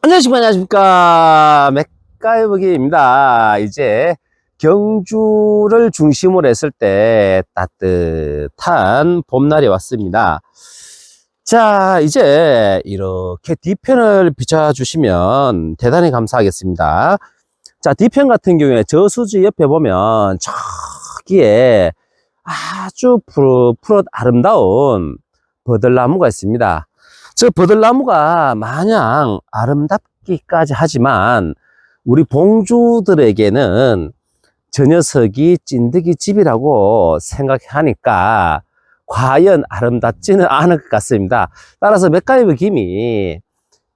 안녕하십니까. 맥가이버기입니다. 이제 경주를 중심으로 했을 때 따뜻한 봄날이 왔습니다. 자, 이제 이렇게 뒤편을 비춰주시면 대단히 감사하겠습니다. 자, 뒤편 같은 경우에 저수지 옆에 보면 저기에 아주 푸릇푸릇 아름다운 버들나무가 있습니다. 저 버들나무가 마냥 아름답기까지 하지만 우리 봉주들에게는 저 녀석이 찐득이 집이라고 생각하니까 과연 아름답지는 않을 것 같습니다. 따라서 맥가이버 김이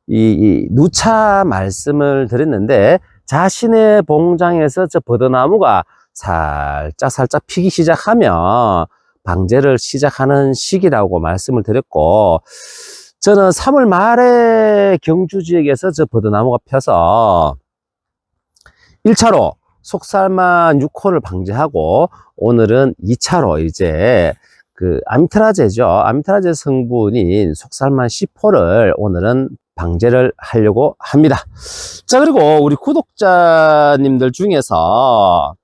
이 누차 말씀을 드렸는데 자신의 봉장에서 저 버드나무가 살짝 피기 시작하면 방제를 시작하는 시기라고 말씀을 드렸고, 저는 3월 말에 경주 지역에서 저 버드나무가 펴서 1차로 속살만 6호를 방제하고, 오늘은 2차로 이제 그 아미트라제죠. 아미트라제 성분인 속살만 10호를 오늘은 방제를 하려고 합니다. 자, 그리고 우리 구독자님들 중에서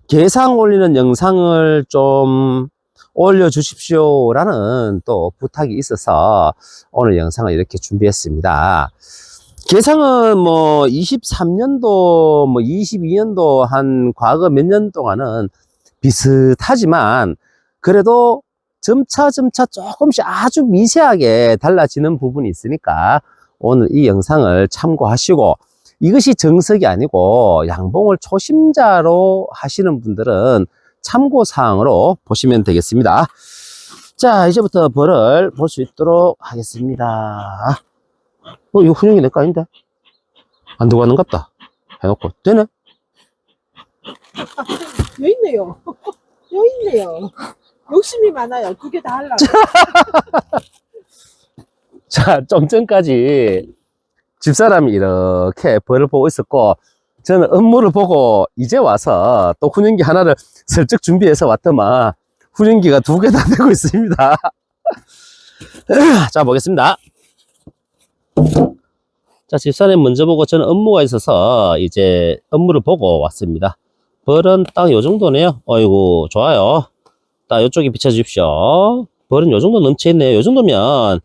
게상 올리는 영상을 좀 올려주십시오 라는 또 부탁이 있어서 오늘 영상을 이렇게 준비했습니다. 게상은 뭐 23년도 뭐 22년도 한 과거 몇 년 동안은 비슷하지만 그래도 점차 조금씩 아주 미세하게 달라지는 부분이 있으니까 오늘 이 영상을 참고하시고, 이것이 정석이 아니고 양봉을 초심자로 하시는 분들은 참고사항으로 보시면 되겠습니다. 자, 이제부터 벌을 볼 수 있도록 하겠습니다. 이거 훈육이 내 거 아닌데? 안 두고 가는갑다. 해놓고. 되네? 여기 있네요. 여기 있네요. 욕심이 많아요. 두 개 다 하려고. 자, 좀 전까지 집사람이 이렇게 벌을 보고 있었고, 저는 업무를 보고 이제 와서 또 훈련기 하나를 슬쩍 준비해서 왔더만 훈련기가 두 개 다 되고 있습니다. 자, 보겠습니다. 자, 집사람 먼저 보고 저는 업무가 있어서 이제 업무를 보고 왔습니다. 벌은 딱 요 정도네요. 어이구, 좋아요. 딱 요쪽에 비춰주십시오. 벌은 요 정도 넘쳐있네요. 요 정도면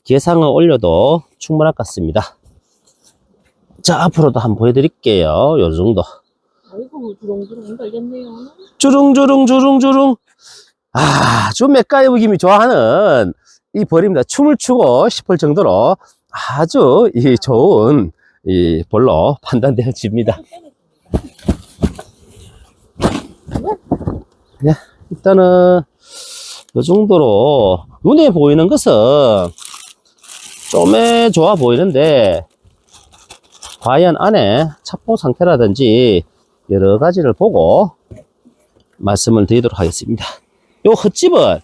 게상을 올려도 충분할 것 같습니다. 자, 앞으로도 한번 보여드릴게요. 요 정도. 아이고, 주렁주렁 걸렸네요. 주릉주릉. 아주 맥가이버 김이 좋아하는 이 벌입니다. 춤을 추고 싶을 정도로 아주 이 좋은 이 벌로 판단되어집니다. 네, 일단은 이 정도로 눈에 보이는 것은 좀에 좋아 보이는데 과연 안에 차포 상태라든지 여러 가지를 보고 말씀을 드리도록 하겠습니다. 요 헛집을,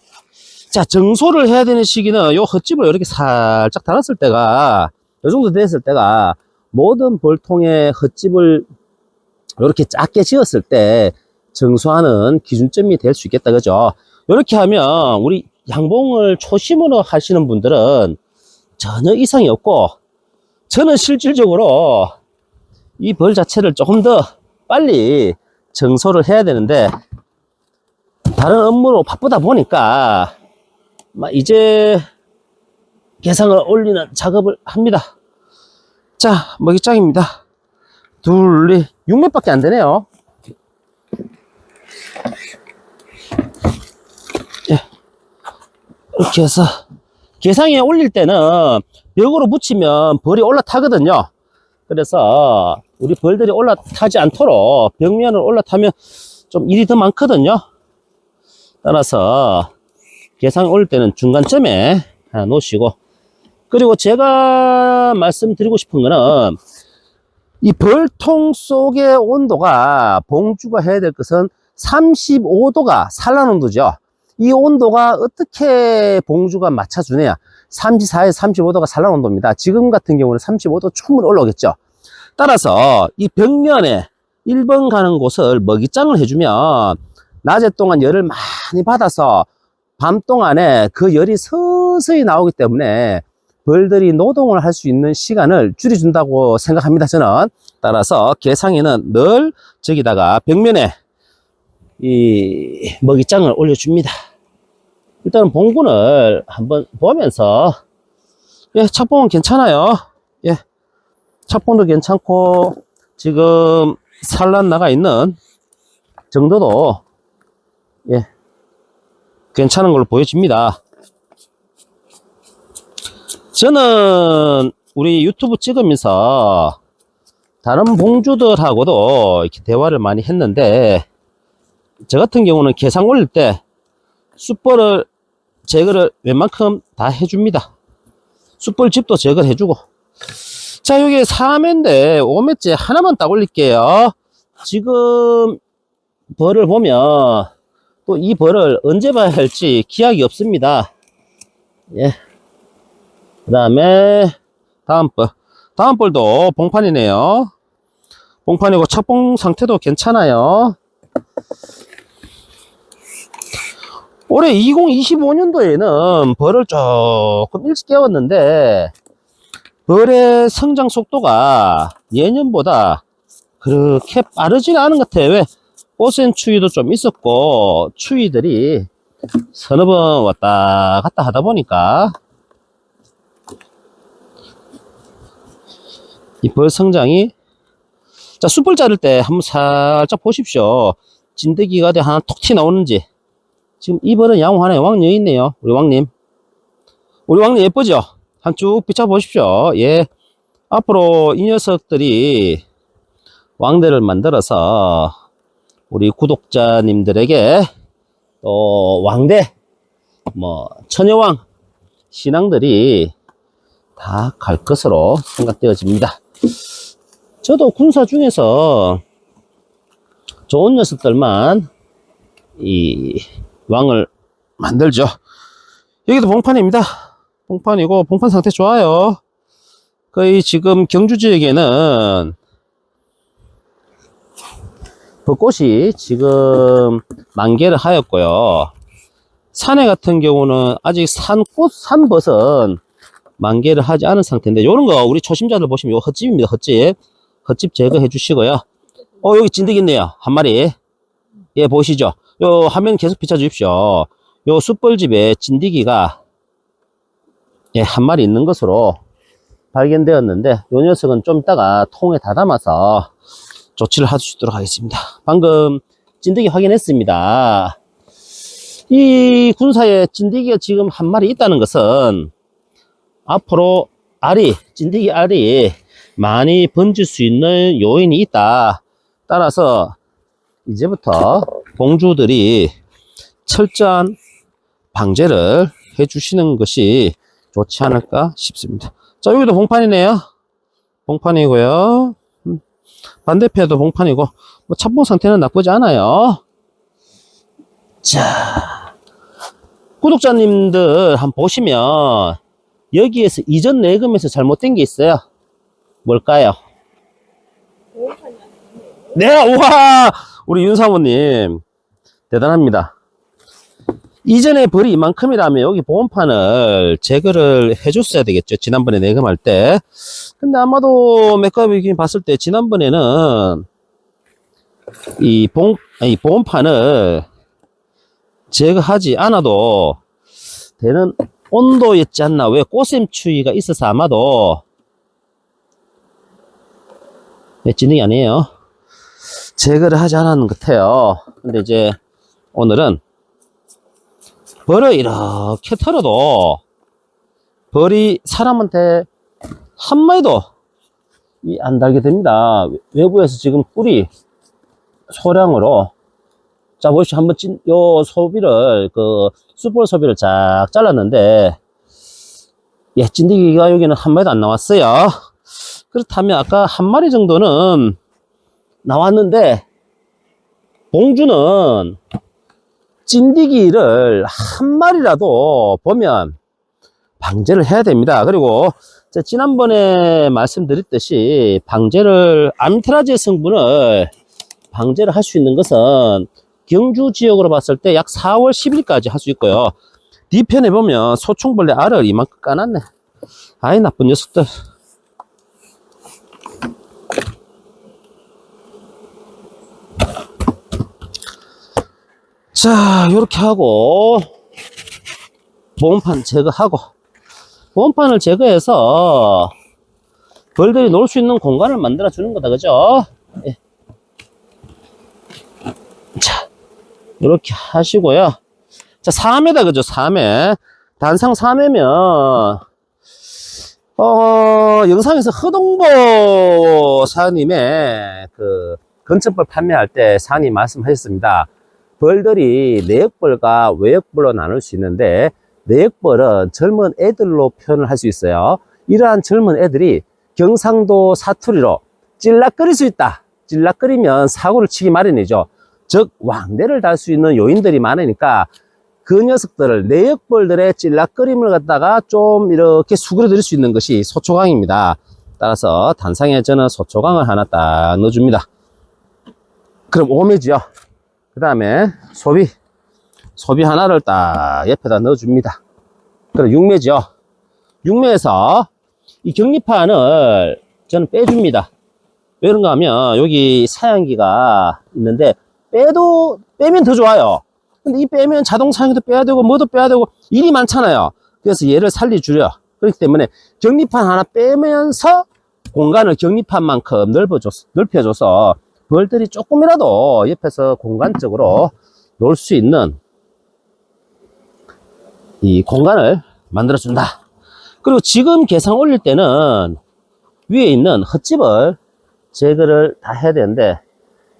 자, 정소를 해야 되는 시기는 요 헛집을 이렇게 살짝 달았을 때가, 요 정도 됐을 때가 모든 벌통의 헛집을 이렇게 작게 지었을 때 정소하는 기준점이 될 수 있겠다, 그죠? 이렇게 하면 우리 양봉을 초심으로 하시는 분들은 전혀 이상이 없고, 저는 실질적으로 이 벌 자체를 조금 더 빨리 정소를 해야 되는데 다른 업무로 바쁘다 보니까 이제 게상을 올리는 작업을 합니다. 자, 먹이장입니다. 둘, 6m밖에 안 되네요. 예. 이렇게 해서 게상에 올릴 때는 벽으로 붙이면 벌이 올라타거든요. 그래서 우리 벌들이 올라타지 않도록 벽면을 올라타면 좀 일이 더 많거든요. 따라서 게상에 올릴 때는 중간점에 하나 놓으시고, 그리고 제가 말씀드리고 싶은 거는 이 벌통 속의 온도가 봉주가 해야 될 것은 35도가 산란 온도죠. 이 온도가 어떻게 봉주가 맞춰주느냐. 34에서 35도가 산란 온도입니다. 지금 같은 경우는 35도 충분히 올라오겠죠. 따라서 이 벽면에 1번 가는 곳을 먹이장을 해주면 낮에 동안 열을 많이 받아서 밤 동안에 그 열이 서서히 나오기 때문에 벌들이 노동을 할 수 있는 시간을 줄여준다고 생각합니다, 저는. 따라서 개상에는 늘 저기다가 벽면에 이 먹이장을 올려줍니다. 일단은 봉군을 한번 보면서, 예, 착봉은 괜찮아요. 예, 착봉도 괜찮고, 지금 산란 나가 있는 정도도, 예, 괜찮은 걸로 보여집니다. 저는 우리 유튜브 찍으면서 다른 봉주들하고도 이렇게 대화를 많이 했는데, 저 같은 경우는 개상 올릴 때 숯벌을 제거를 웬만큼 다 해줍니다. 숯벌집도 제거를 해주고. 자, 여기 4매인데 5매째 하나만 딱 올릴게요. 지금 벌을 보면 또 이 벌을 언제 봐야 할지 기약이 없습니다. 예. 그 다음에 다음 벌. 다음 벌도 봉판이네요. 봉판이고 착봉 상태도 괜찮아요. 올해 2025년도에는 벌을 조금 일찍 깨웠는데 벌의 성장 속도가 예년보다 그렇게 빠르지는 않은 것 같아요. 왜? 꽃샘 추위도 좀 있었고 추위들이 서너 번 왔다 갔다 하다 보니까 이 벌 성장이, 자, 숯벌 자를 때 한번 살짝 보십시오. 진드기가 어디 하나 톡 튀 나오는지. 지금 이 벌은 양호 하나요? 왕녀 있네요. 우리 왕님. 우리 왕님 예쁘죠? 한 쭉 비춰보십시오. 예. 앞으로 이 녀석들이 왕대를 만들어서 우리 구독자님들에게 또 왕대, 뭐, 처녀왕, 신앙들이 다 갈 것으로 생각되어집니다. 저도 군사 중에서 좋은 녀석들만 이 왕을 만들죠. 여기도 봉판입니다. 봉판이고 봉판 상태 좋아요. 거의 지금 경주 지역에는 벚꽃이 지금 만개를 하였고요. 산에 같은 경우는 아직 산벗은 만개를 하지 않은 상태인데, 요런 거 우리 초심자들 보시면 요 헛집입니다. 헛집 제거해 주시고요. 여기 진드기 있네요. 한 마리. 예, 보이시죠? 요 화면 계속 비춰 주십시오. 요 숯벌집에 진드기가, 예, 한 마리 있는 것으로 발견되었는데, 요 녀석은 좀 이따가 통에 다 담아서 조치를 할 수 있도록 하겠습니다. 방금 진드기 확인했습니다. 이 군사에 진드기가 지금 한 마리 있다는 것은 앞으로 진드기 알이 많이 번질 수 있는 요인이 있다. 따라서 이제부터 봉주들이 철저한 방제를 해 주시는 것이 좋지 않을까 싶습니다. 자, 여기도 봉판이네요. 봉판이고요. 반대편도 봉판이고, 뭐 착봉 상태는 나쁘지 않아요. 자, 구독자님들 한번 보시면 여기에서 이전 내금에서 잘못된 게 있어요. 뭘까요? 네, 우와! 우리 윤사모님 대단합니다. 이전에 벌이 이만큼이라면 여기 보온판을 제거를 해줬어야 되겠죠. 지난번에 내금할 때. 근데 아마도 맥가비긴 봤을 때 지난번에는 이 보온판을 제거하지 않아도 되는 온도였지 않나. 왜? 꽃샘 추위가 있어서 아마도, 네, 진행이 아니에요. 제거를 하지 않았는 것 같아요. 근데 이제 오늘은 벌을 이렇게 털어도 벌이 사람한테 한 마리도 안 달게 됩니다. 외부에서 지금 꿀이 소량으로, 자, 보십시오. 한번 요 소비를, 숯벌 소비를 쫙 잘랐는데, 예, 찐득이가 여기는 한 마리도 안 나왔어요. 그렇다면 아까 한 마리 정도는 나왔는데, 봉주는 찐득이를 한 마리라도 보면 방제를 해야 됩니다. 그리고 제가 지난번에 말씀드렸듯이 아미테라지의 성분을 방제를 할 수 있는 것은 경주 지역으로 봤을 때 약 4월 10일까지 할 수 있고요. 뒤편에 보면 소충벌레 알을 이만큼 까놨네. 아이, 나쁜 녀석들. 자, 요렇게 하고, 보온판 제거하고, 보온판을 제거해서, 벌들이 놀 수 있는 공간을 만들어 주는 거다, 그죠? 예. 자, 요렇게 하시고요. 자, 4매다, 그죠? 4매. 단상 4매면, 영상에서 허동보 사장님의 그 건축벌 판매할 때 사장님 말씀하셨습니다. 벌들이 내역벌과 외역벌로 나눌 수 있는데, 내역벌은 젊은 애들로 표현을 할 수 있어요. 이러한 젊은 애들이 경상도 사투리로 찔락거릴 수 있다. 찔락거리면 사고를 치기 마련이죠. 즉 왕래를 달 수 있는 요인들이 많으니까 그 녀석들을 내역벌들의 찔락거림을 갖다가 좀 이렇게 수그려 드릴 수 있는 것이 소초강입니다. 따라서 단상에 저는 소초강을 하나 딱 넣어줍니다. 그럼 5매지요. 그 다음에 소비 하나를 딱 옆에다 넣어줍니다. 그럼 6매지요. 6매에서 이 격리판을 저는 빼줍니다. 왜 그런가 하면 여기 사양기가 있는데 빼면 더 좋아요. 근데 이 빼면 자동 사양기도 빼야 되고 뭐도 빼야 되고 일이 많잖아요. 그래서 얘를 살려주려. 그렇기 때문에 격리판 하나 빼면서 공간을 격리판만큼 넓혀줘서 벌들이 조금이라도 옆에서 공간적으로 놀 수 있는 이 공간을 만들어준다. 그리고 지금 개상 올릴 때는 위에 있는 흙집을 제거를 다 해야 되는데,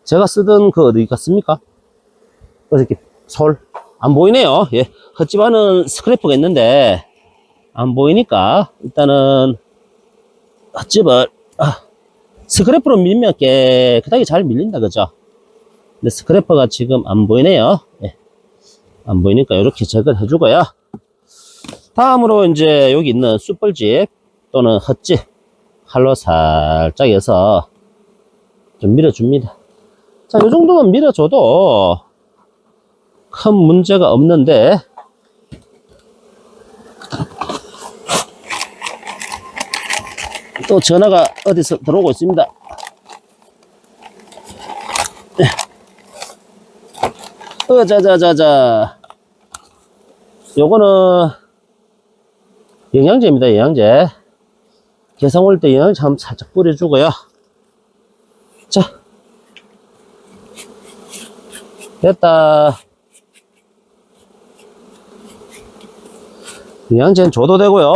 제가 쓰던 그 어디 갔습니까? 이렇게 안 보이네요. 예. 흙집 안은 스크래퍼가 있는데 안 보이니까 일단은 흙집을 스크래퍼로 밀면 깨끗하게 잘 밀린다, 그죠? 근데 스크래퍼가 지금 안 보이네요. 예. 안 보이니까 이렇게 제거를 해주고요. 다음으로 이제 여기 있는 숯불집 또는 흙집 칼로 살짝 해서 좀 밀어줍니다. 자, 이 정도만 밀어줘도 큰 문제가 없는데, 또 전화가 어디서 들어오고 있습니다. 자자자자. 요거는 영양제입니다. 영양제. 개상 올 때 영양제 한번 살짝 뿌려주고요. 자, 됐다. 영양제는 줘도 되고요,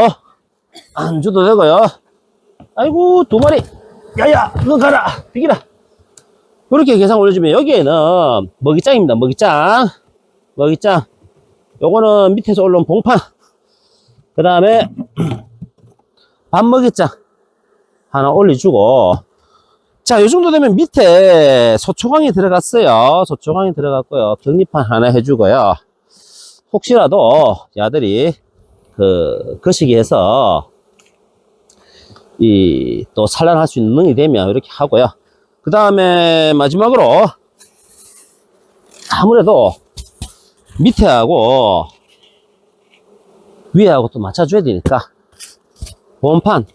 안 줘도 되고요. 아이고, 2마리. 야야, 너 가라. 비기라. 이렇게 계산 올려주면 여기에는 먹이장입니다. 먹이장. 요거는 밑에서 올라온 봉판. 그 다음에 밥먹이장 하나 올려주고, 자, 요 정도 되면 밑에 소초광이 들어갔어요. 소초광이 들어갔고요. 격리판 하나 해주고요. 혹시라도 야들이 거시기해서 또 산란할 수 있는 능이 되면 이렇게 하고요. 그 다음에 마지막으로 아무래도 밑에하고 위에하고 또 맞춰줘야 되니까 보온판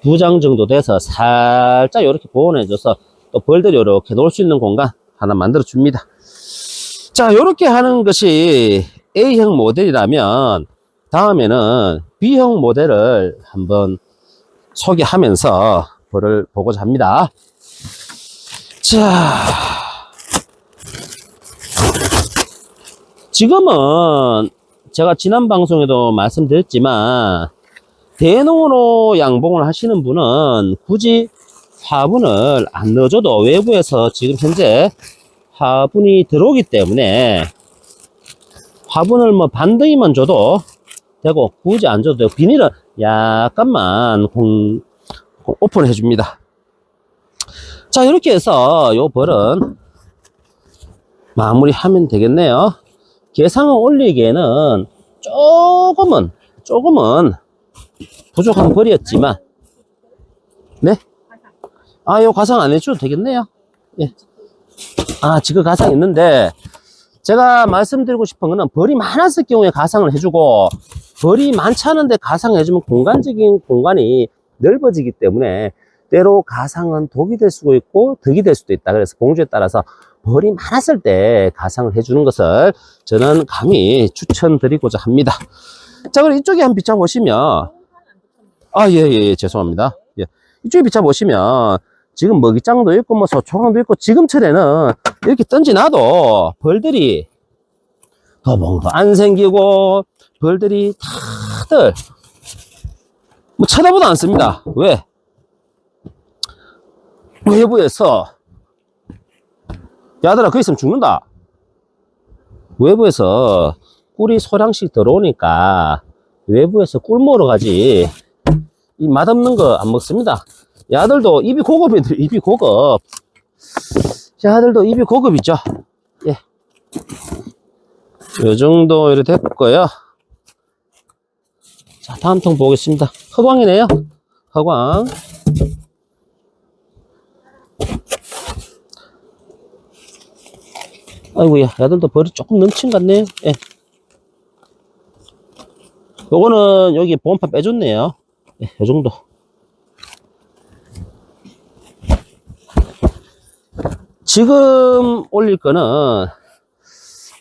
2장 정도 돼서 살짝 이렇게 보온해줘서 또 벌들이 이렇게 놀 수 있는 공간 하나 만들어 줍니다. 자, 이렇게 하는 것이 A형 모델이라면 다음에는 B형 모델을 한번 소개하면서 벌을 보고자 합니다. 자, 지금은 제가 지난 방송에도 말씀드렸지만 대농으로 양봉을 하시는 분은 굳이 화분을 안 넣어줘도 외부에서 지금 현재 화분이 들어오기 때문에 화분을 뭐 반등이만 줘도 되고 굳이 안 줘도 되고 비닐은 약간만 오픈해 줍니다. 자, 이렇게 해서 요 벌은 마무리하면 되겠네요. 개상을 올리기에는 조금은 부족한 벌이었지만, 네? 요 가상 안 해줘도 되겠네요. 예. 지금 가상 있는데, 제가 말씀드리고 싶은 거는 벌이 많았을 경우에 가상을 해주고, 벌이 많지 않은데 가상해주면 공간적인 공간이 넓어지기 때문에 때로 가상은 독이 될 수도 있고 덕이 될 수도 있다. 그래서 봉주에 따라서 벌이 많았을 때 가상을 해주는 것을 저는 감히 추천드리고자 합니다. 자, 그럼 이쪽에 한번 비춰보시면, 예, 죄송합니다. 예. 이쪽에 비춰보시면, 지금 먹이장도 있고, 뭐, 소초강도 있고, 지금철에는 이렇게 던지놔도 벌들이 도봉도 안 생기고, 벌들이 다들, 뭐, 쳐다보도 않습니다. 왜? 외부에서, 야들아, 거기 있으면 죽는다. 외부에서 꿀이 소량씩 들어오니까 외부에서 꿀 먹으러 가지 이 맛없는 거 안 먹습니다. 야들도 입이 고급이들 입이 고급. 야들도 입이 고급이죠. 예, 요 정도 이렇게 됐고요. 자, 다음 통 보겠습니다. 허광이네요. 허광. 아이고야, 야들도 벌이 조금 넘친 것 같네요. 예. 요거는 여기 보온판 빼줬네요. 예, 요 정도. 지금 올릴 거는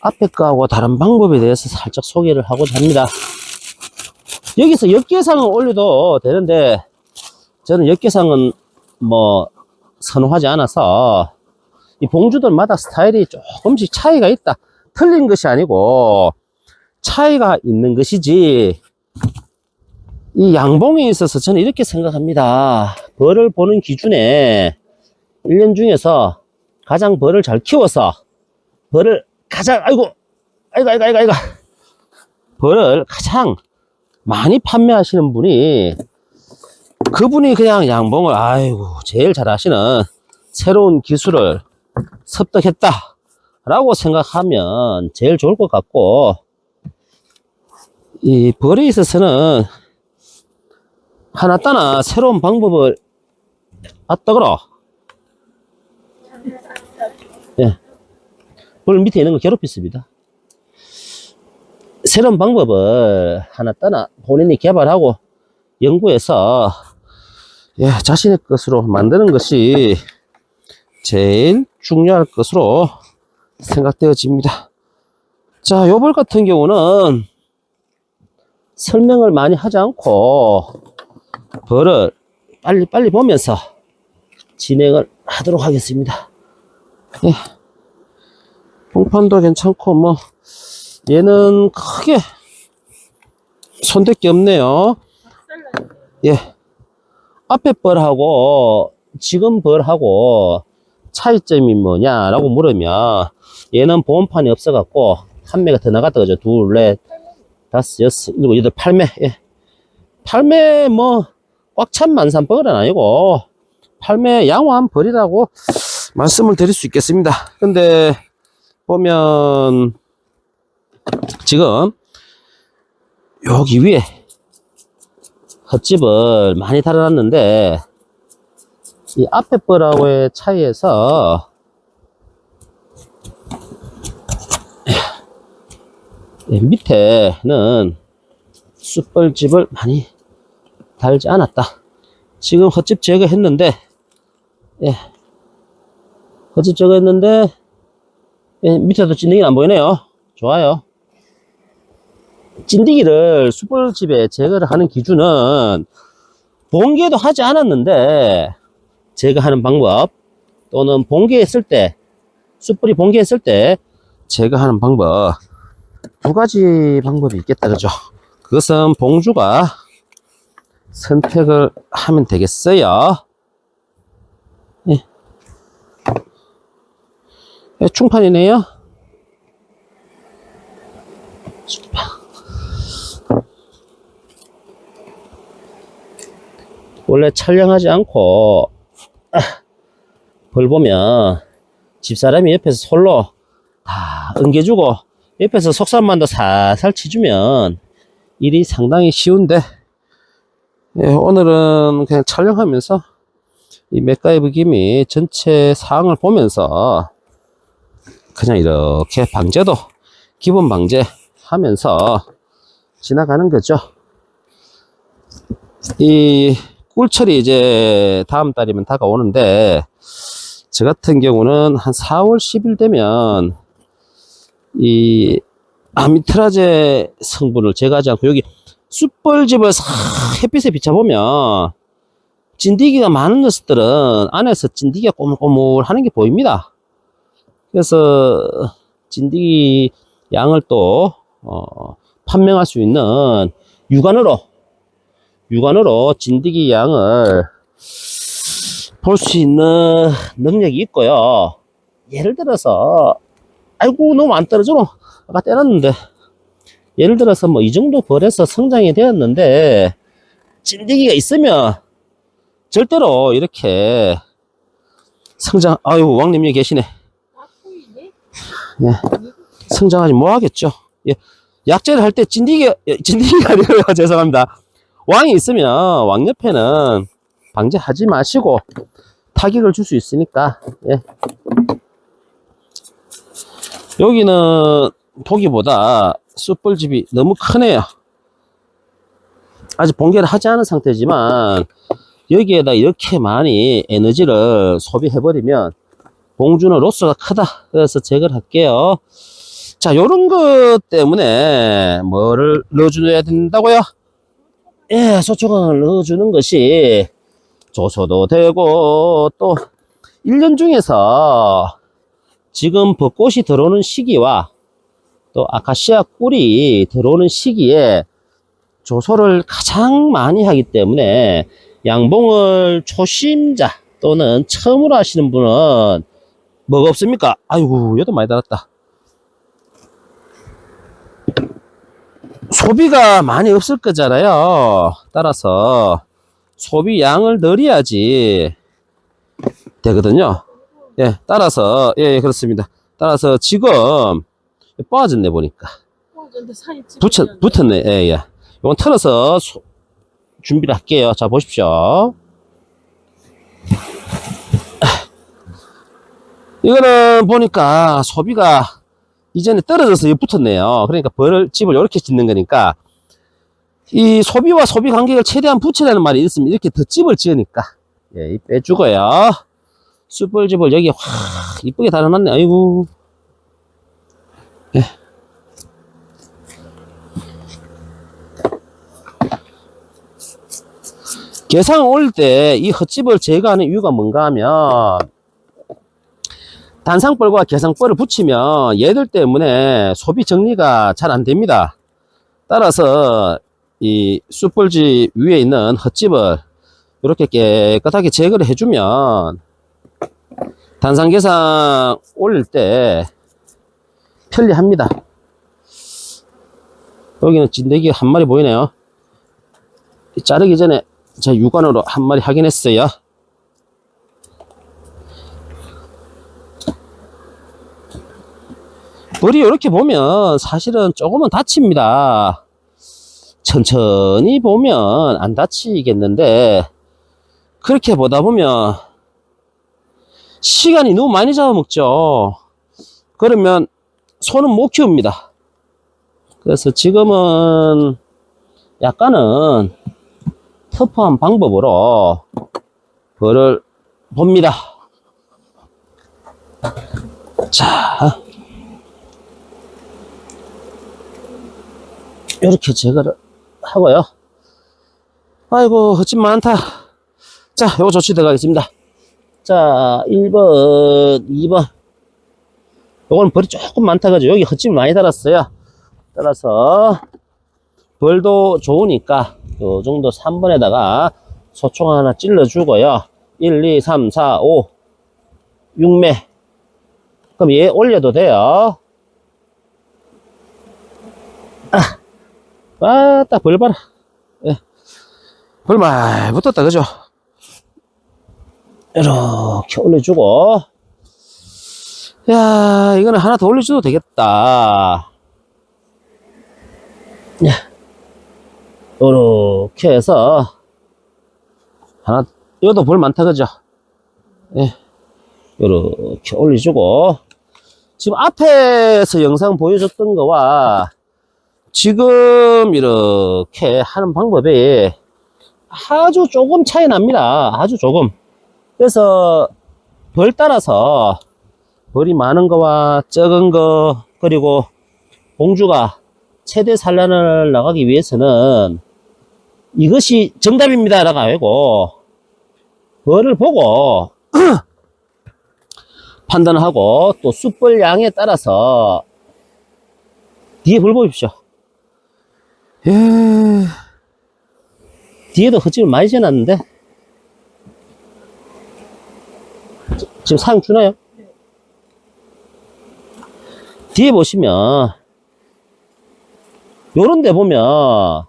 앞에 거하고 다른 방법에 대해서 살짝 소개를 하고자 합니다. 여기서 역계상을 올려도 되는데 저는 역계상은 뭐 선호하지 않아서 이 봉주들마다 스타일이 조금씩 차이가 있다. 틀린 것이 아니고 차이가 있는 것이지, 이 양봉에 있어서 저는 이렇게 생각합니다. 벌을 보는 기준에 1년 중에서 가장 벌을 잘 키워서 벌을 가장 아이고 벌을 가장 많이 판매하시는 분이, 그분이 그냥 양봉을 제일 잘 하시는 새로운 기술을 습득했다 라고 생각하면 제일 좋을 것 같고, 이 벌에 있어서는 하나따나 새로운 방법을 아따그러, 예, 벌 밑에 있는 거 괴롭혔습니다. 새로운 방법을 하나따나 본인이 개발하고 연구해서 자신의 것으로 만드는 것이 제일 중요할 것으로 생각되어집니다. 자, 요 벌 같은 경우는 설명을 많이 하지 않고 벌을 빨리 보면서 진행을 하도록 하겠습니다. 예. 봉판도 괜찮고, 뭐, 얘는 크게 손댈 게 없네요. 예. 앞에 벌하고 지금 벌하고 차이점이 뭐냐라고 물으면, 얘는 보온판이 없어갖고 한 매가 더 나갔다 그죠. 둘, 넷, 다섯, 여섯, 일곱, 여덟, 8매. 예. 8매 뭐 꽉 찬 만산벌은 아니고 8매 양호한 벌이라고 말씀을 드릴 수 있겠습니다. 근데 보면 지금 여기 위에 헛집을 많이 달아놨는데, 이 앞에 벌하고의 차이에서 밑에는 숯벌집을 많이 달지 않았다. 지금 헛집 제거했는데, 헛집 제거했는데, 밑에도 찐득이는 안 보이네요. 좋아요. 찐득이를 숯벌집에 제거를 하는 기준은 봉개도 하지 않았는데 제거하는 방법, 또는 봉개했을 때, 숯불이 봉개했을 때 제거하는 방법, 두 가지 방법이 있겠다 그죠. 그것은 봉주가 선택을 하면 되겠어요. 충판이네요. 원래 촬영하지 않고 벌 보면 집사람이 옆에서 솔로 다 엉겨주고 옆에서 속살만도 살살 치주면 일이 상당히 쉬운데, 오늘은 그냥 촬영하면서 이 맥가이브 김이 전체 사항을 보면서 그냥 이렇게 방제도 기본 방제 하면서 지나가는 거죠. 이 꿀철이 이제 다음 달이면 다가오는데, 저 같은 경우는 한 4월 10일 되면 이 아미트라제 성분을 제거하지 않고, 여기 숯벌집을 싹 햇빛에 비춰보면 찐디기가 많은 녀석들은 안에서 찐디기가 꼬물꼬물 하는 게 보입니다. 그래서 찐디기 양을 또 판명할 수 있는 육안으로 진드기 양을 볼 수 있는 능력이 있고요. 예를 들어서, 아이고, 너무 안 떨어져. 아까 떼놨는데. 예를 들어서 뭐 이 정도 벌에서 성장이 되었는데, 진드기가 있으면 절대로 이렇게 아유, 왕님 여기 계시네. 예. 성장하지 못하겠죠. 예. 약재를 할 때 진드기가 아니에요. 죄송합니다. 왕이 있으면 왕 옆에는 방제하지 마시고 타격을 줄 수 있으니까. 예. 여기는 보기보다 숯불집이 너무 크네요. 아직 번개를 하지 않은 상태지만 여기에다 이렇게 많이 에너지를 소비해버리면 봉주는 로스가 크다. 그래서 제거를 할게요. 자, 요런 것 때문에 뭐를 넣어줘야 된다고요? 예, 소초강을 넣어주는 것이 조소도 되고, 또 1년 중에서 지금 벚꽃이 들어오는 시기와 또 아카시아 꿀이 들어오는 시기에 조소를 가장 많이 하기 때문에, 양봉을 초심자 또는 처음으로 하시는 분은 뭐가 없습니까? 아이고, 얘도 많이 달았다. 소비가 많이 없을 거잖아요. 따라서 소비량을 늘려야지 되거든요. 예, 따라서, 예, 그렇습니다. 따라서 지금 빠졌네, 보니까. 붙었네, 예, 예. 이건 털어서 준비를 할게요. 자, 보십시오. 이거는 보니까 소비가 이전에 떨어져서 여기 붙었네요. 그러니까 집을 이렇게 짓는 거니까, 이 소비와 소비 간격을 최대한 붙이라는 말이 있으면 이렇게 덧집을 지으니까, 예, 빼주고요. 숯불집을 여기 확 이쁘게 달아놨네. 아이고. 예. 개상을 올릴 때 이 헛집을 제거하는 이유가 뭔가 하면, 단상벌과 개상벌을 붙이면 얘들 때문에 소비 정리가 잘 안 됩니다. 따라서 이 숯불집 위에 있는 헛집을 이렇게 깨끗하게 제거를 해주면 단상 개상 올릴 때 편리합니다. 여기는 진드기 한 마리 보이네요. 자르기 전에 제가 육안으로 한 마리 확인했어요. 벌이 이렇게 보면 사실은 조금은 다칩니다. 천천히 보면 안 다치겠는데, 그렇게 보다 보면 시간이 너무 많이 잡아먹죠. 그러면 손은 못 키웁니다. 그래서 지금은 약간은 터프한 방법으로 벌을 봅니다. 자, 이렇게 제거를 하고요. 아이고, 헛집 많다. 자, 요거 조치 들어가겠습니다. 자, 1번, 2번. 요거는 벌이 조금 많다가지고 여기 헛집이 많이 달았어요. 따라서 벌도 좋으니까 요 정도 3번에다가 소총 하나 찔러주고요. 1, 2, 3, 4, 5, 6매. 그럼 얘 올려도 돼요. 딱 벌 봐라. 예. 벌 많이 붙었다, 그죠? 이렇게 올려주고. 야, 이거는 하나 더 올려줘도 되겠다. 야, 요렇게 해서 하나, 이것도 벌 많다, 그죠? 예. 요렇게 올려주고. 지금 앞에서 영상 보여줬던 거와 지금 이렇게 하는 방법이 아주 조금 차이 납니다. 아주 조금. 그래서 벌 따라서 벌이 많은 거와 적은 거, 그리고 공주가 최대 산란을 나가기 위해서는 이것이 정답입니다 라고 하고 벌을 보고 판단을 하고, 또 쑥벌 양에 따라서 뒤에 벌 보십시오. 예. 뒤에도 흙집을 많이 지어놨는데 지금 사용 주나요? 뒤에 보시면 요런 데 보면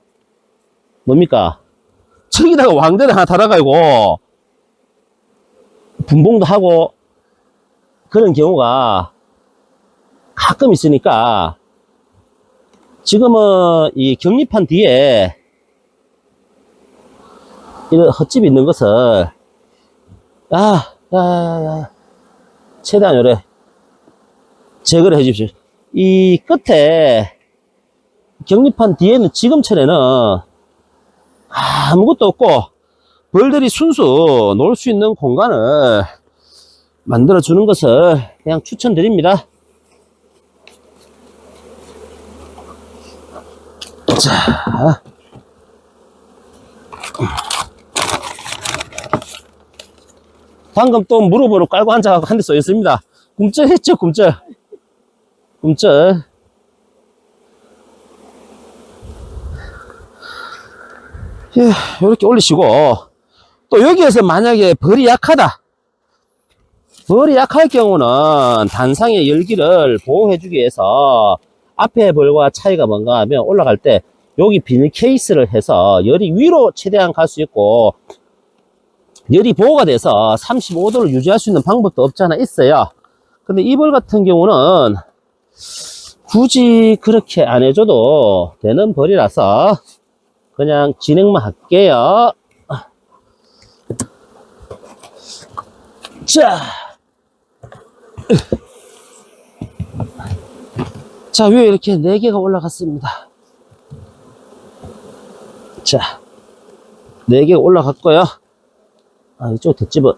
뭡니까? 저기다가 왕대를 하나 달아가지고 분봉도 하고 그런 경우가 가끔 있으니까, 지금은 이 격리판 뒤에 이런 헛집이 있는 것을 최대한 요래 제거를 해 주십시오. 이 끝에 격리판 뒤에는 지금처럼는 아무것도 없고 벌들이 순수 놀 수 있는 공간을 만들어 주는 것을 그냥 추천드립니다. 자, 방금 또 무릎으로 깔고 앉아가지고 한 대 쏘였습니다. 꿈쩍했죠, 꿈쩍. 꿈쩍. 예, 이렇게 올리시고, 또 여기에서 만약에 벌이 약하다. 벌이 약할 경우는 단상의 열기를 보호해주기 위해서 앞에 벌과 차이가 뭔가 하면 올라갈 때 여기 비닐 케이스를 해서 열이 위로 최대한 갈 수 있고, 열이 보호가 돼서 35도를 유지할 수 있는 방법도 없지 않아 있어요. 근데 이 벌 같은 경우는 굳이 그렇게 안 해줘도 되는 벌이라서 그냥 진행만 할게요. 자, 위에 이렇게 4개가 올라갔습니다. 자, 4개가 올라갔고요. 이쪽 덧집은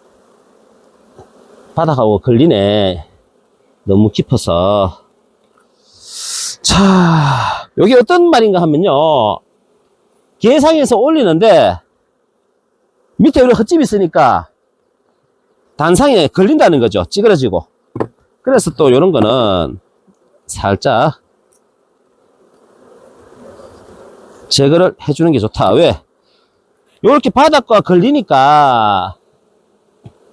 바닥하고 걸리네. 너무 깊어서. 자, 여기 어떤 말인가 하면요, 계상에서 올리는데 밑에 이렇게 헛집이 있으니까 단상에 걸린다는 거죠. 찌그러지고. 그래서 또 이런 거는 살짝 제거를 해주는 게 좋다. 왜? 이렇게 바닥과 걸리니까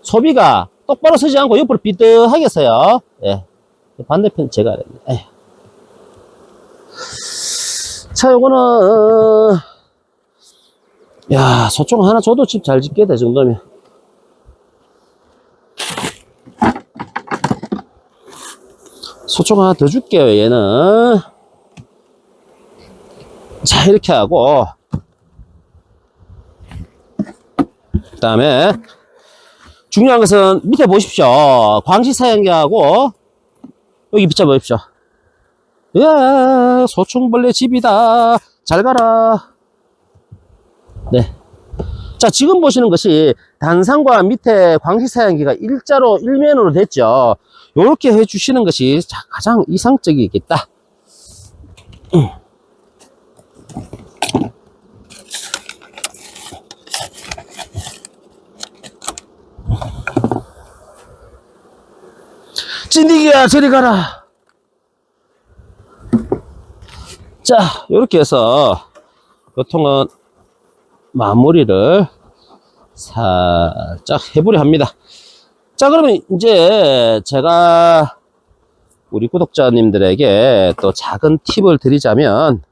소비가 똑바로 서지 않고 옆으로 삐뚤하게 서요. 예. 반대편 제가 예. 자, 요거는 야, 소총 하나 줘도 집 잘 짓게 될 정도면. 소총 하나 더 줄게요, 얘는. 자, 이렇게 하고, 그 다음에 중요한 것은 밑에 보십시오. 광시사양기하고 여기 비춰보십시오. 이야, 소총벌레 집이다. 잘 가라. 네. 자, 지금 보시는 것이 단상과 밑에 광시사양기가 일자로 일면으로 됐죠. 이렇게 해주시는 것이 가장 이상적이겠다. 찐디기야, 저리 가라. 자, 이렇게 해서 이 통은 마무리를 살짝 해보려 합니다. 자, 그러면 이제 제가 우리 구독자님들에게 또 작은 팁을 드리자면,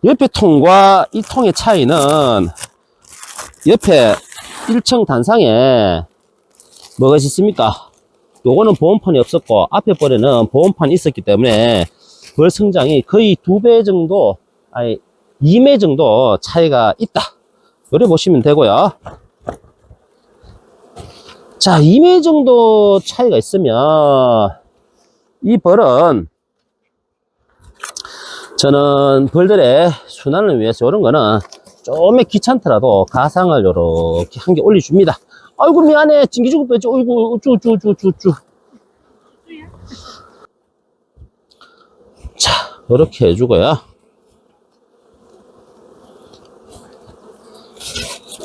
옆에 통과 이 통의 차이는 옆에 1층 단상에 뭐가 있습니까? 요거는 보온판이 없었고 앞에 벌에는 보온판이 있었기 때문에 벌 성장이 거의 2배 정도, 아니 2매 정도 차이가 있다. 요래 보시면 되고요. 자, 2매 정도 차이가 있으면 이 벌은 저는 벌들의 순환을 위해서 이런 거는 좀에 귀찮더라도 가상을 요렇게 한 개 올려줍니다. 아이고, 미안해. 찡기주고 빼지. 아이고, 우쭈. 자, 요렇게 해주고요.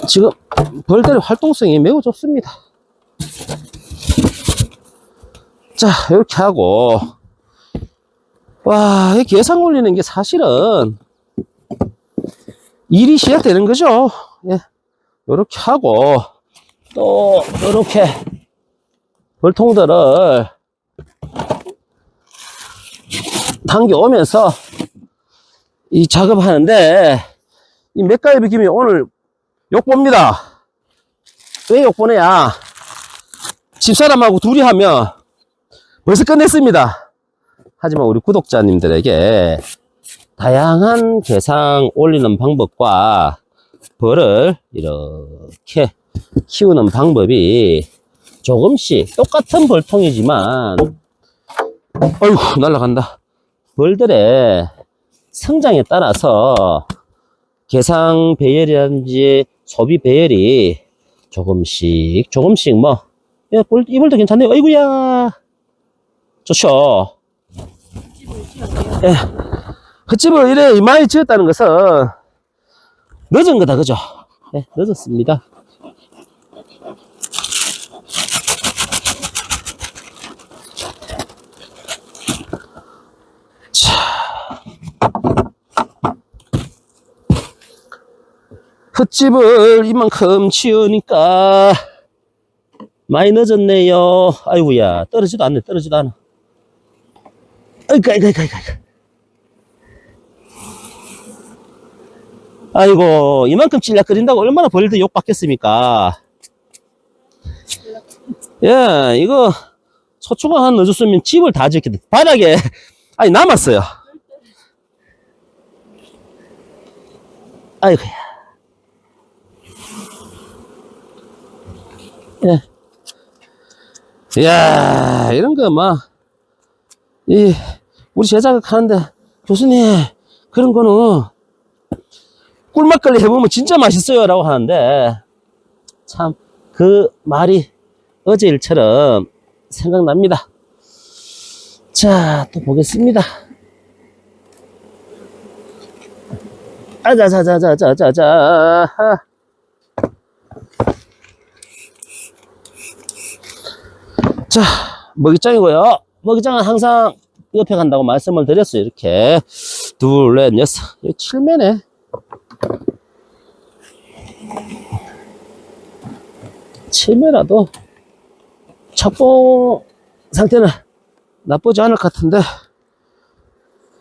지금 벌들의 활동성이 매우 좋습니다. 자, 이렇게 하고, 와, 이 계산 올리는 게 사실은 일이 시작되는 거죠. 예. 요렇게 하고, 또, 요렇게 벌통들을 당겨오면서 이 작업하는데, 이 맥가이버 김이 오늘 욕봅니다. 왜 욕보내야? 집사람하고 둘이 하면 벌써 끝냈습니다. 하지만 우리 구독자님들에게 다양한 개상 올리는 방법과 벌을 이렇게 키우는 방법이 조금씩 똑같은 벌통이지만, 어이구, 날아간다. 벌들의 성장에 따라서 개상 배열이라든지 소비 배열이 조금씩 뭐, 야, 이 벌도 괜찮네요. 어이구야. 좋죠. 예. 흙집을 이래 많이 지었다는 것은 늦은 거다, 그죠? 예, 늦었습니다. 흙집을 이만큼 치우니까 많이 늦었네요. 아이고야, 떨어지도 않네. 아이고. 아이고, 이만큼 찔락거린다고 얼마나 벌들 욕 받겠습니까? 예, 이거 소초가 하나 넣어줬으면 집을 다 지었겠다. 바닥에 아니 남았어요. 아이고야. 예. 이야, 이런 거 막, 우리 제자가 하는데, 교수님, 그런 거는 꿀막걸리 해보면 진짜 맛있어요. 라고 하는데, 참, 그 말이 어제 일처럼 생각납니다. 자, 또 보겠습니다. 아자자자자자자자. 자, 먹이장이고요. 먹이장은 항상 옆에 간다고 말씀을 드렸어요. 이렇게 둘, 넷, 여섯. 여기 7매네. 칠매라도 착봉 상태는 나쁘지 않을 것 같은데,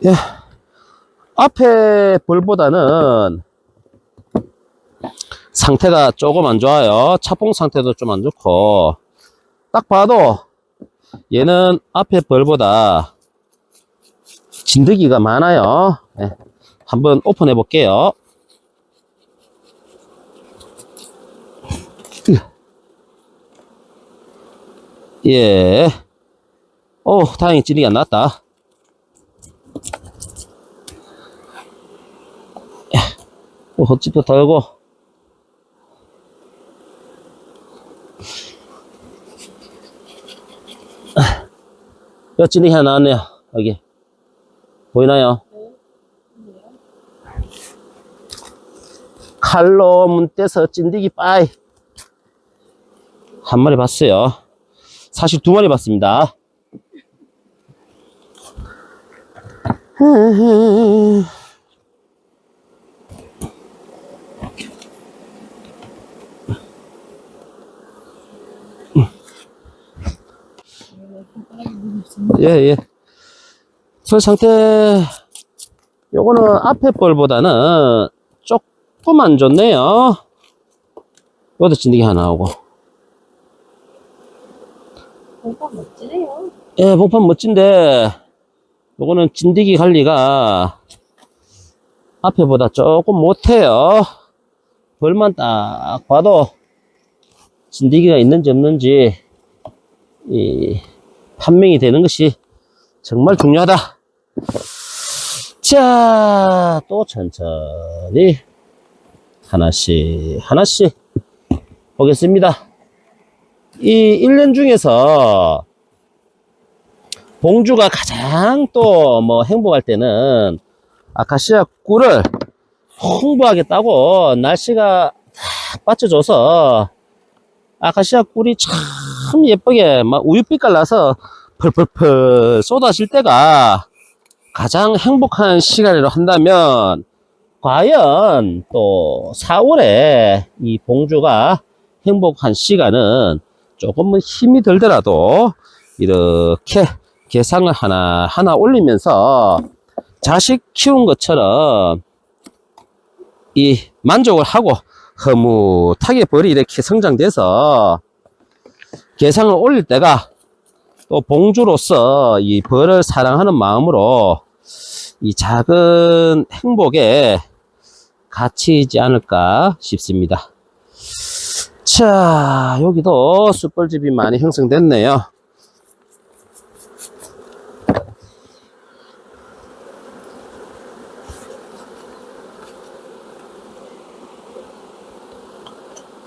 예. 앞에 벌보다는 상태가 조금 안 좋아요. 착봉 상태도 좀 안 좋고, 딱 봐도 얘는 앞에 벌보다 진드기가 많아요. 네. 한번 오픈해 볼게요. 예. 다행히 진드기 안 났다. 헛집도 덜고. 진드기 하나 나왔네요. 여기. 보이나요? 칼로 문 떼서 찐득이 빠이. 한 마리 봤어요. 사실 두 마리 봤습니다. 예. 털 상태, 요거는 앞에 벌보다는 조금 안 좋네요. 요것도 진드기 하나 나오고. 봉판 멋지네요. 예, 봉판 멋진데, 요거는 진드기 관리가 앞에보다 조금 못해요. 벌만 딱 봐도 진드기가 있는지 없는지, 판명이 되는 것이 정말 중요하다. 자, 또 천천히 하나씩 하나씩 보겠습니다. 이 1년 중에서 봉주가 가장 또 뭐 행복할 때는 아카시아 꿀을 풍부하게 따고 날씨가 딱 받쳐줘서 아카시아 꿀이 참 예쁘게 막 우유빛깔 나서 펄펄펄 쏟아질 때가 가장 행복한 시간이라고 한다면, 과연 또 4월에 이 봉주가 행복한 시간은 조금은 힘이 들더라도 이렇게 개상을 하나하나 올리면서 자식 키운 것처럼 이 만족을 하고 흐뭇하게 벌이 이렇게 성장돼서 개상을 올릴 때가 또 봉주로서 이 벌을 사랑하는 마음으로 이 작은 행복에 가치이지 않을까 싶습니다. 자, 여기도 숯벌집이 많이 형성됐네요.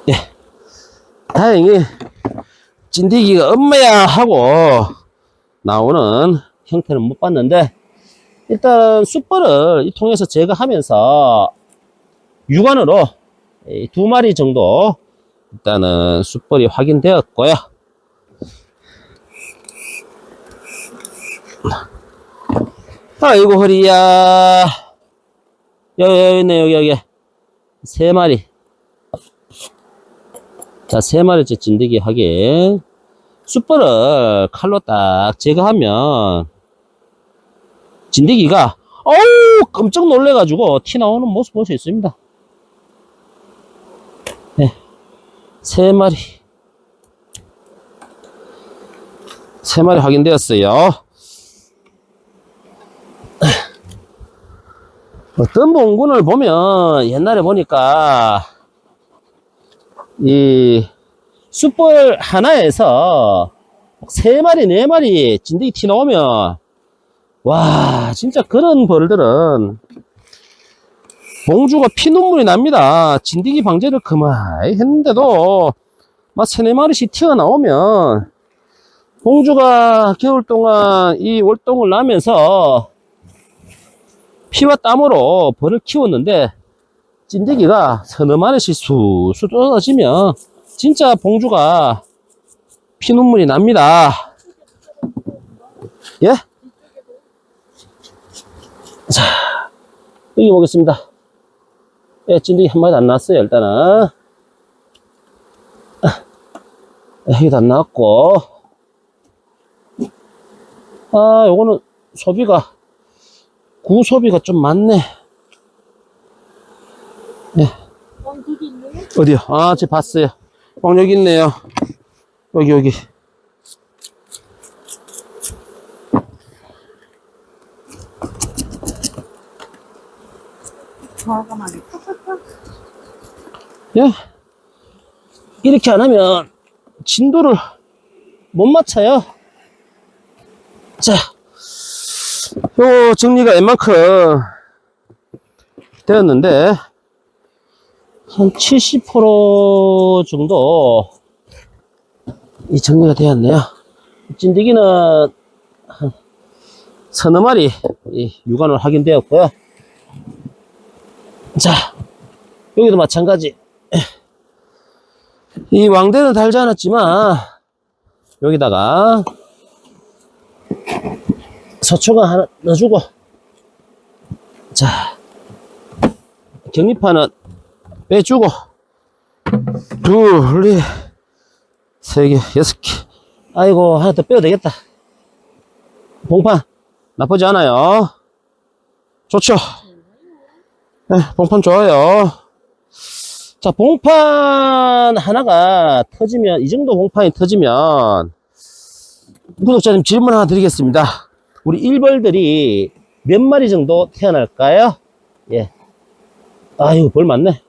예, 다행히 찐디기가 엄마야 하고 나오는 형태는 못 봤는데, 일단 숯벌을 이 통해서 제거하면서 육안으로 2마리 정도 일단은 숯벌이 확인되었고요. 아이고 허리야. 여기 있네. 여기 3마리. 자, 3마리째 진드기 하게 숯벌을 칼로 딱 제거하면 진드기가 어우 깜짝 놀래가지고 티 나오는 모습 볼 수 있습니다. 네, 3마리 확인되었어요. 어떤 봉군을 보면 옛날에 보니까 이 숯벌 하나에서 3마리 4마리 진드기 티 나오면, 와, 진짜 그런 벌들은 봉주가 피눈물이 납니다. 진드기 방제를 그만히 했는데도 막 3-4마리씩 튀어나오면 봉주가 겨울 동안 이 월동을 나면서 피와 땀으로 벌을 키웠는데 찐득이가 서너 마리씩 쑥쑥 쏟아지면 진짜 봉주가 피눈물이 납니다. 예? 자, 여기 보겠습니다. 예, 찐득이 한 마리 안 나왔어요, 일단은. 여기도 안 나왔고. 아, 요거는 소비가, 구소비가 좀 많네. 예. 어디요? 아, 제가 봤어요. 여기 있네요. 여기. 예? 이렇게 안 하면 진도를 못 맞춰요. 자, 요 정리가 웬만큼 되었는데, 한 70% 정도 이 정리가 되었네요. 찐득이는 한 서너 마리 육안을 확인되었고요. 자, 여기도 마찬가지. 이 왕대는 달지 않았지만 여기다가 서초가 하나 넣어주고, 자, 격리판은 빼주고, 둘, 셋 개, 6개. 아이고, 하나 더 빼도 되겠다. 봉판 나쁘지 않아요. 좋죠? 네, 봉판 좋아요. 자, 봉판 하나가 터지면, 이 정도 봉판이 터지면 구독자님 질문 하나 드리겠습니다. 우리 일벌들이 몇 마리 정도 태어날까요? 예. 아유, 벌 많네.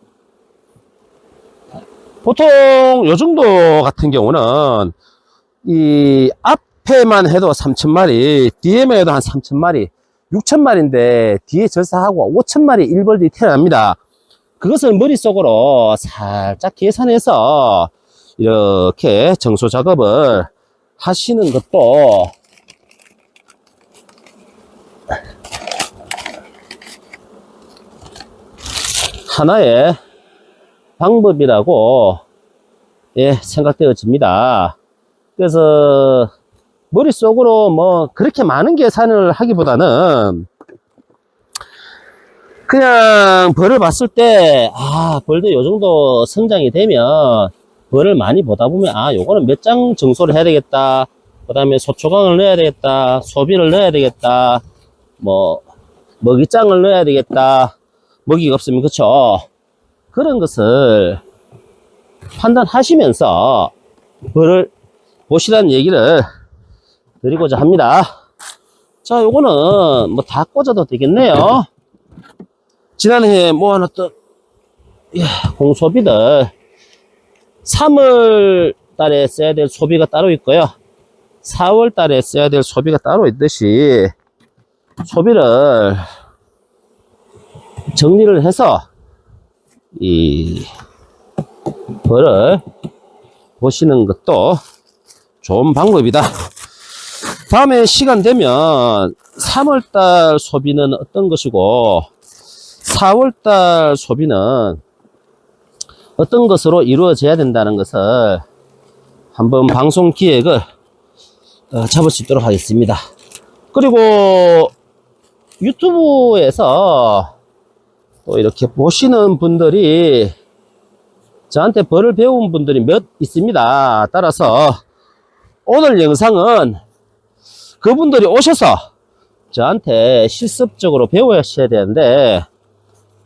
보통 요 정도 같은 경우는 이 앞에만 해도 3,000마리, 뒤에만 해도 한 3,000마리, 6,000마리인데 뒤에 절사하고 5,000마리 일벌들이 태어납니다. 그것을 머릿속으로 살짝 계산해서 이렇게 정소 작업을 하시는 것도 하나의 방법이라고 생각되어집니다. 그래서 머릿속으로 뭐 그렇게 많은 계산을 하기보다는 그냥 벌을 봤을 때 벌도 요 정도 성장이 되면 벌을 많이 보다 보면 요거는 몇 장 정소를 해야 되겠다, 그 다음에 소초강을 넣어야 되겠다, 소비를 넣어야 되겠다, 뭐 먹이장을 넣어야 되겠다, 먹이가 없으면, 그쵸? 그런 것을 판단하시면서 벌을 보시라는 얘기를 드리고자 합니다. 자, 요거는 뭐 다 꽂아도 되겠네요. 지난해 모아놨던 공소비들 3월 달에 써야 될 소비가 따로 있고요. 4월 달에 써야 될 소비가 따로 있듯이 소비를 정리를 해서 이 벌을 보시는 것도 좋은 방법이다. 다음에 시간 되면 3월달 소비는 어떤 것이고 4월달 소비는 어떤 것으로 이루어져야 된다는 것을 한번 방송 기획을 잡을 수 있도록 하겠습니다. 그리고 유튜브에서 또 이렇게 보시는 분들이 저한테 벌을 배운 분들이 몇 있습니다. 따라서 오늘 영상은 그분들이 오셔서 저한테 실습적으로 배우셔야 되는데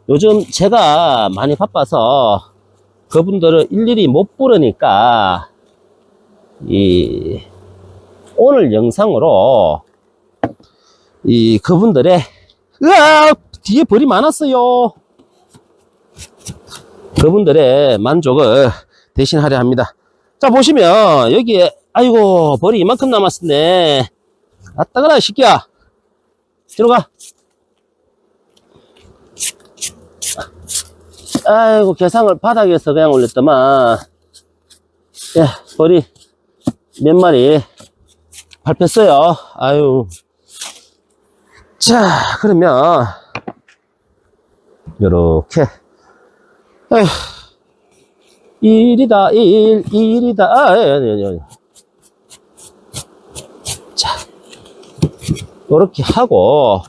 요즘 제가 많이 바빠서 그분들을 일일이 못 부르니까 오늘 영상으로 그분들의 뒤에 벌이 많았어요. 그분들의 만족을 대신하려 합니다. 자, 보시면 여기에 아이고 벌이 이만큼 남았네. 아따가라 새끼야, 들어가. 아이고 개상을 바닥에서 그냥 올렸더만 벌이 몇 마리 밟혔어요. 아유. 자, 그러면 요렇게 일이다 일이다. 자, 요렇게 하고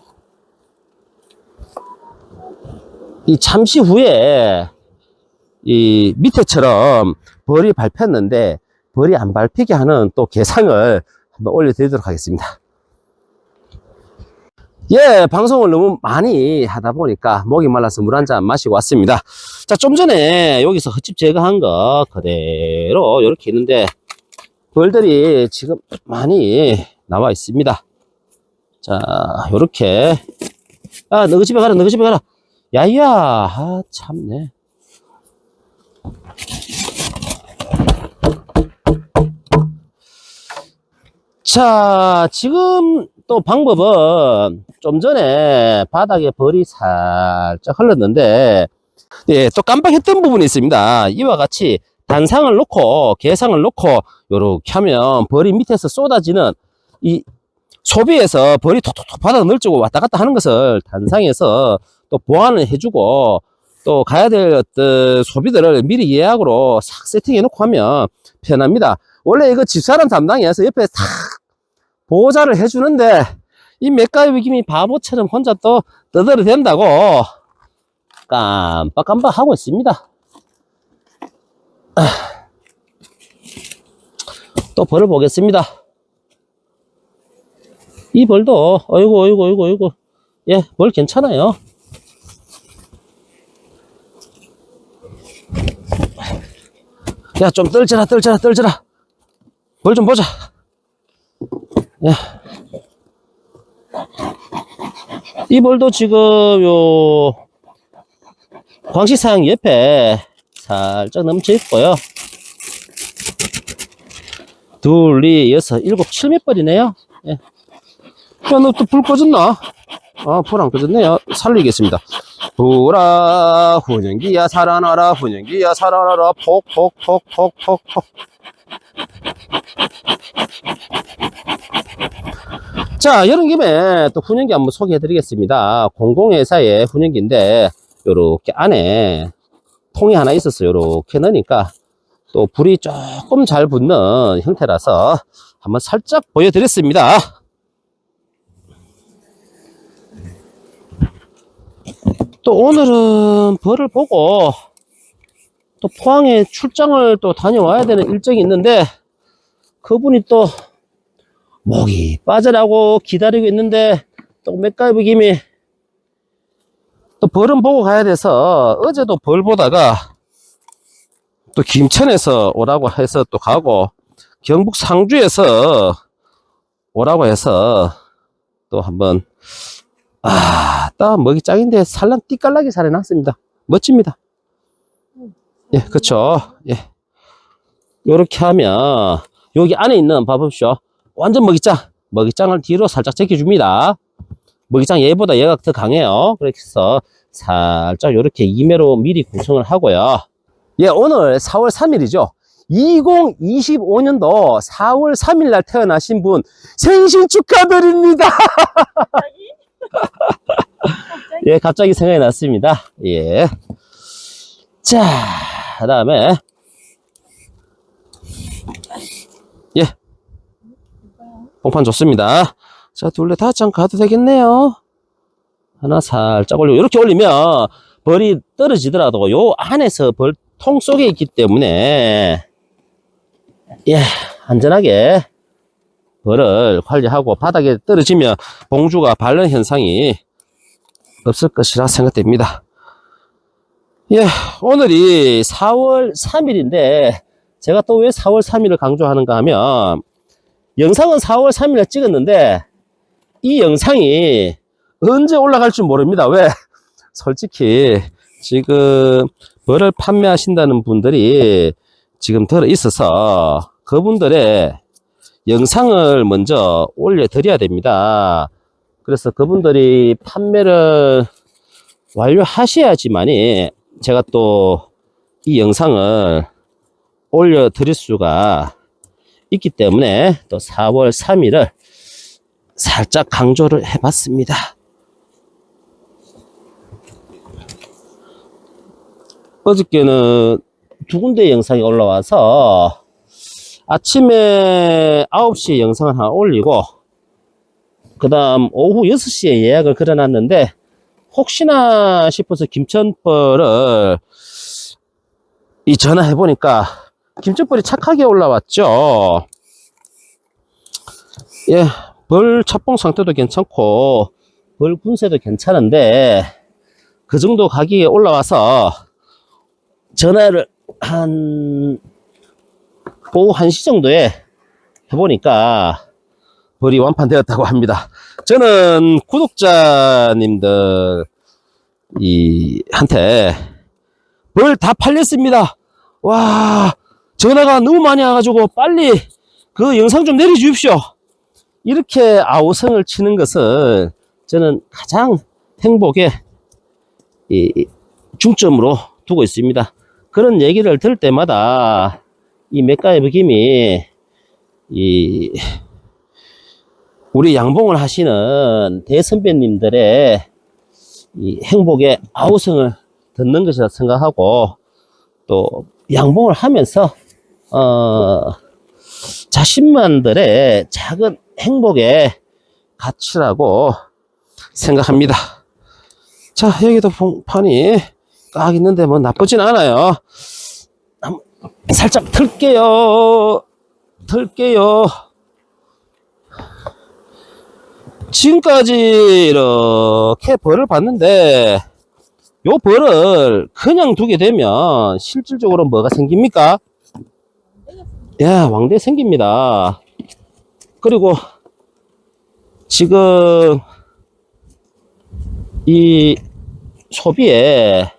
잠시 후에 밑에처럼 벌이 밟혔는데 벌이 안 밟히게 하는 또 계상을 한번 올려드리도록 하겠습니다. 방송을 너무 많이 하다 보니까 목이 말라서 물 한 잔 마시고 왔습니다. 자, 좀 전에 여기서 흙집 제거한 거 그대로 이렇게 있는데 벌들이 지금 많이 나와 있습니다. 자, 요렇게 너희 집에 가라, 너희 집에 가라. 야야, 참네. 자, 지금 또 방법은 좀 전에 바닥에 벌이 살짝 흘렀는데 또 깜빡했던 부분이 있습니다. 이와 같이 단상을 놓고 계상을 놓고 요렇게 하면 벌이 밑에서 쏟아지는 소비에서 벌이 톡톡톡 바닥 널찍고 왔다 갔다 하는 것을 단상에서 또 보완을 해주고 또 가야 될 어떤 소비들을 미리 예약으로 싹 세팅해 놓고 하면 편합니다. 원래 이거 집사람 담당해서 옆에 탁 보호자를 해주는데 이 맥가이버 김이 바보처럼 혼자 또 떠들어댄다고 깜빡깜빡 하고 있습니다. 또 벌을 보겠습니다. 이 벌도 어이구 벌 괜찮아요. 야, 좀 떨쳐라. 벌 좀 보자. 이 벌도 지금 광시상 옆에 살짝 넘쳐 있고요. 둘, 넷, 여섯, 일곱, 7몇 벌이네요. 야, 너 또 불 꺼졌나? 불 안 꺼졌네요. 살리겠습니다. 불아, 훈연기야, 살아나라, 훈연기야, 살아나라, 폭폭폭폭폭폭. 자, 이런 김에 또 훈연기 한번 소개해 드리겠습니다. 공공회사의 훈연기인데, 요렇게 안에 통이 하나 있었어요. 요렇게 넣으니까 또 불이 조금 잘 붙는 형태라서 한번 살짝 보여드렸습니다. 또 오늘은 벌을 보고 또 포항에 출장을 또 다녀와야 되는 일정이 있는데 그분이 또 목이 빠져라고 기다리고 있는데 또 맥가이브 김이 또 벌은 보고 가야 돼서 어제도 벌 보다가 또 김천에서 오라고 해서 또 가고 경북 상주에서 오라고 해서 또 한번 딱 먹이 짱인데 살랑 띠깔나게 살해놨습니다. 멋집니다. 예, 그쵸. 예. 요렇게 하면 여기 안에 있는 봐보십시오. 완전 먹이장을 뒤로 살짝 제껴줍니다. 먹이장 얘보다 얘가 더 강해요. 그렇게 해서 살짝 요렇게 2매로 미리 구성을 하고요. 예, 오늘 4월 3일이죠. 2025년도 4월 3일 날 태어나신 분 생신 축하드립니다. 예, 갑자기 생각이 났습니다. 예. 자, 그 다음에 예, 봉판 좋습니다. 자, 둘레 다 짱 가도 되겠네요. 하나 살짝 올리고 이렇게 올리면 벌이 떨어지더라도 요 안에서 벌통 속에 있기 때문에 예, 안전하게 벌을 관리하고 바닥에 떨어지면 봉주가 닳는 현상이 없을 것이라 생각됩니다. 예, 오늘이 4월 3일인데 제가 또 왜 4월 3일을 강조하는가 하면 영상은 4월 3일에 찍었는데 이 영상이 언제 올라갈 줄 모릅니다. 왜? 솔직히 지금 벌을 판매하신다는 분들이 지금 들어 있어서 그분들의 영상을 먼저 올려드려야 됩니다. 그래서 그분들이 판매를 완료하셔야지만이 제가 또 이 영상을 올려드릴 수가 있기 때문에 또 4월 3일을 살짝 강조를 해봤습니다. 어저께는 두 군데 영상이 올라와서 아침에 9시에 영상을 하나 올리고 그 다음 오후 6시에 예약을 걸어놨는데 혹시나 싶어서 김천벌을 전화해보니까 김천벌이 착하게 올라왔죠. 예, 벌 착봉 상태도 괜찮고 벌 군세도 괜찮은데 그 정도 가격에 올라와서 전화를 한 오후 1시 정도에 해보니까 벌이 완판되었다고 합니다. 저는 구독자님들 한테 벌 다 팔렸습니다. 와, 전화가 너무 많이 와가지고 빨리 그 영상 좀 내려주십시오. 이렇게 아우성을 치는 것을 저는 가장 행복의 중점으로 두고 있습니다. 그런 얘기를 들을 때마다 이 맥가이브 김이 우리 양봉을 하시는 대선배님들의 이 행복의 아우성을 듣는 것이라 생각하고 또 양봉을 하면서 자신만들의 작은 행복의 가치라고 생각합니다. 자, 여기도 봉판이 꽉 있는데 뭐 나쁘진 않아요. 살짝 틀게요. 지금까지 이렇게 벌을 봤는데 요 벌을 그냥 두게 되면 실질적으로 뭐가 생깁니까? 예, 왕대 생깁니다. 그리고 지금 이 소비에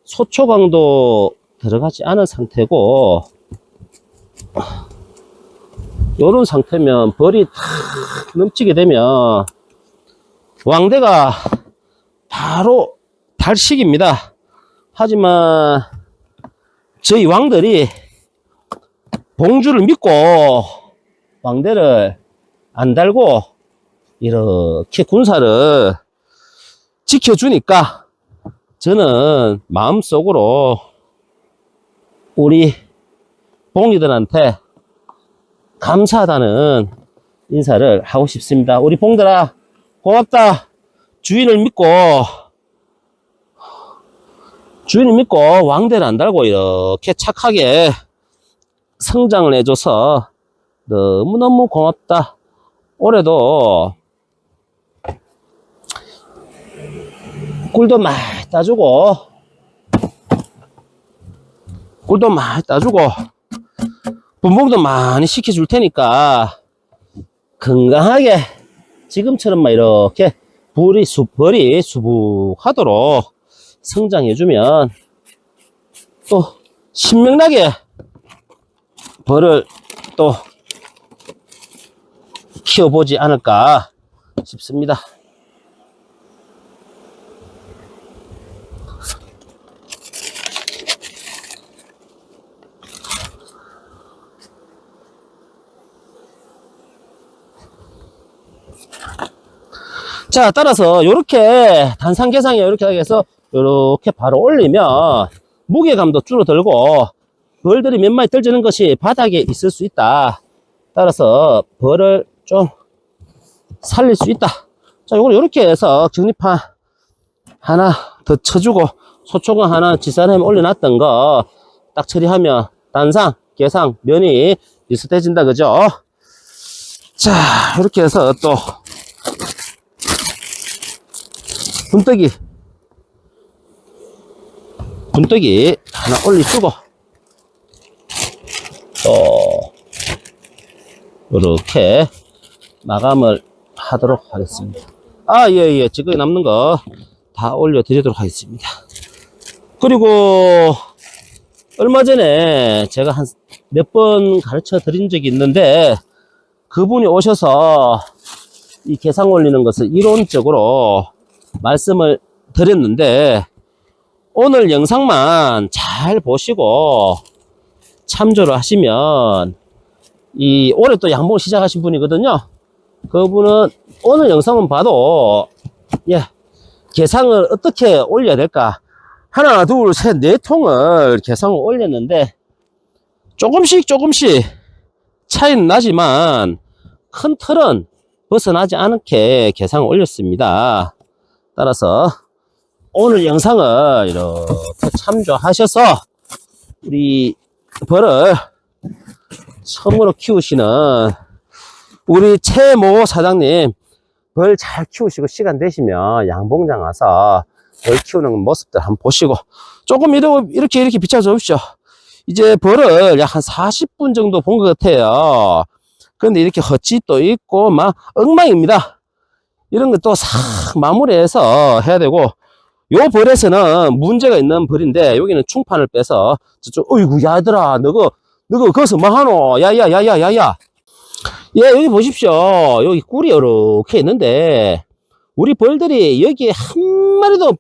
소초광도 들어가지 않은 상태고 요런 상태면 벌이 탁 넘치게 되면 왕대가 바로 달식입니다. 하지만 저희 왕들이 봉주를 믿고 왕대를 안 달고 이렇게 군사를 지켜주니까 저는 마음속으로 우리 봉이들한테 감사하다는 인사를 하고 싶습니다. 우리 봉들아 고맙다. 주인을 믿고 왕대를 안 달고 이렇게 착하게 성장을 해줘서 너무너무 고맙다. 올해도 꿀도 많이 따주고 분봉도 많이 시켜줄 테니까 건강하게 지금처럼 막 이렇게 벌이 수북하도록 성장해주면 또 신명나게 벌을 또 키워보지 않을까 싶습니다. 자, 따라서 요렇게 단상계상에 이렇게 해서 요렇게 바로 올리면 무게감도 줄어들고 벌들이 몇 마리 떨어지는 것이 바닥에 있을 수 있다. 따라서 벌을 좀 살릴 수 있다. 자, 요걸 요렇게 해서 격리판 하나 더 쳐주고 소초건 하나 지사람에 올려놨던 거 딱 처리하면 단상, 계상, 면이 비슷해진다. 그죠? 자, 이렇게 해서 또 분떡이 하나 올려주고 또 이렇게 마감을 하도록 하겠습니다. 예. 지금 남는 거 다 올려드리도록 하겠습니다. 그리고 얼마 전에 제가 한 몇 번 가르쳐 드린 적이 있는데 그분이 오셔서 이 계상 올리는 것을 이론적으로 말씀을 드렸는데 오늘 영상만 잘 보시고 참조를 하시면 이 올해 또 양봉 시작하신 분이거든요. 그분은 오늘 영상만 봐도 계상을 어떻게 올려야 될까 하나 둘 셋 네 통을 계상을 올렸는데 조금씩 차이는 나지만 큰 틀은 벗어나지 않게 계상을 올렸습니다. 따라서 오늘 영상을 이렇게 참조하셔서 우리 벌을 처음으로 키우시는 우리 최모 사장님 벌 잘 키우시고 시간 되시면 양봉장 와서 벌 키우는 모습들 한번 보시고 조금 이렇게 비춰줘 보십시오. 이제 벌을 약 한 40분 정도 본 것 같아요. 그런데 이렇게 헛짓도 있고 막 엉망입니다. 이런 것도 싹 마무리해서 해야 되고 요 벌에서는 문제가 있는 벌인데 여기는 충판을 빼서 저쪽 어이구 야들아 너거 거기서 뭐하노 야야야야야야 여기 보십시오. 여기 꿀이 이렇게 있는데 우리 벌들이 여기에 한 마리도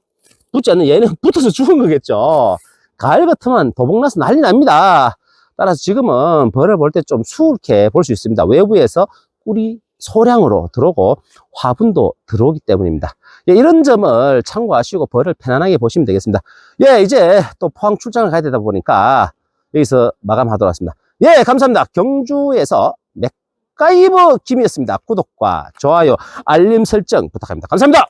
붙지 않는 얘는 붙어서 죽은 거겠죠. 가을 같으면 도복나서 난리 납니다. 따라서 지금은 벌을 볼 때 좀 수월하게 볼 수 있습니다. 외부에서 꿀이 소량으로 들어오고 화분도 들어오기 때문입니다. 이런 점을 참고하시고 벌을 편안하게 보시면 되겠습니다. 이제 또 포항 출장을 가야 되다 보니까 여기서 마감하도록 하겠습니다. 감사합니다. 경주에서 맥가이버 김이었습니다. 구독과 좋아요, 알림 설정 부탁합니다. 감사합니다.